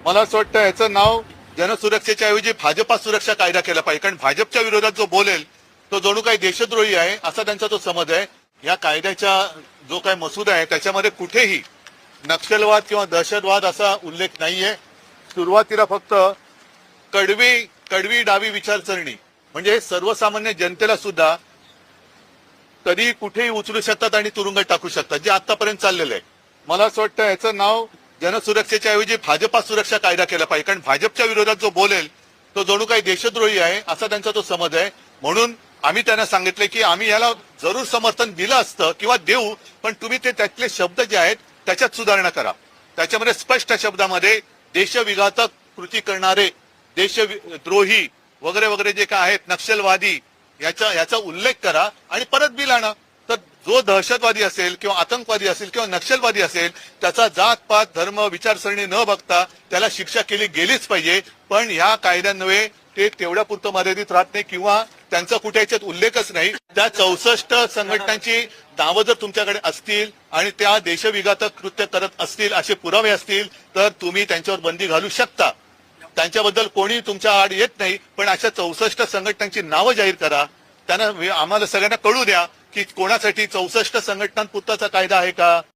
मला असं वाटतं याचं नाव जनसुरक्षेच्या ऐवजी भाजपा सुरक्षा कायदा केला पाहिजे, कारण भाजपच्या विरोधात जो बोलेल तो जणू काही देशद्रोही आहे असा त्यांचा तो समज आहे. या कायद्याचा जो काही मसुदा आहे त्याच्यामध्ये कुठेही नक्षलवाद किंवा दहशतवाद असा उल्लेख नाहीये. सुरुवातीला फक्त कडवी डावी विचारसरणी म्हणजे सर्वसामान्य जनतेला सुद्धा कधी कुठेही उचलू शकतात आणि तुरुंगात टाकू शकतात, जे आतापर्यंत चाललेलं आहे. मला असं वाटतं याचं नाव जनसुरक्षेच्या ऐवजी भाजपा सुरक्षा कायदा केला पाहिजे, कारण भाजपच्या विरोधात जो बोलेल तो जणू काही देशद्रोही आहे असा त्यांचा तो समज आहे. म्हणून आम्ही त्यांना सांगितलं की आम्ही याला जरूर समर्थन दिलं असतं किंवा देऊ, पण तुम्ही ते त्यातले शब्द जे आहेत त्याच्यात सुधारणा करा. त्याच्यामध्ये स्पष्ट शब्दामध्ये देशविघातक कृती करणारे, देशद्रोही वगैरे वगैरे जे काय आहेत, नक्षलवादी याचा उल्लेख करा आणि परत बिल आणा. तर जो दहशतवादी असेल किंवा आतंकवादी असेल किंवा नक्षलवादी असेल त्याचा जात पात धर्म विचारसरणी न बघता त्याला शिक्षा केली गेलीच पाहिजे. पण ह्या कायद्यान्वये ते तेवढ्या पुरतं मर्यादित राहत नाही किंवा त्यांचा कुठे याच्यात उल्लेखच नाही. त्या 64 संघटनांची नावं जर तुमच्याकडे असतील आणि त्या देशविघातक कृत्य करत असतील असे पुरावे असतील तर तुम्ही त्यांच्यावर बंदी घालू शकता. त्यांच्याबद्दल कोणी तुमच्या आड येत नाही, पण अशा 64 संघटनांची नावं जाहीर करा. त्यांना आम्हाला सगळ्यांना कळू द्या की कोणासाठी 64 संघटनांपुरताचा कायदा आहे का.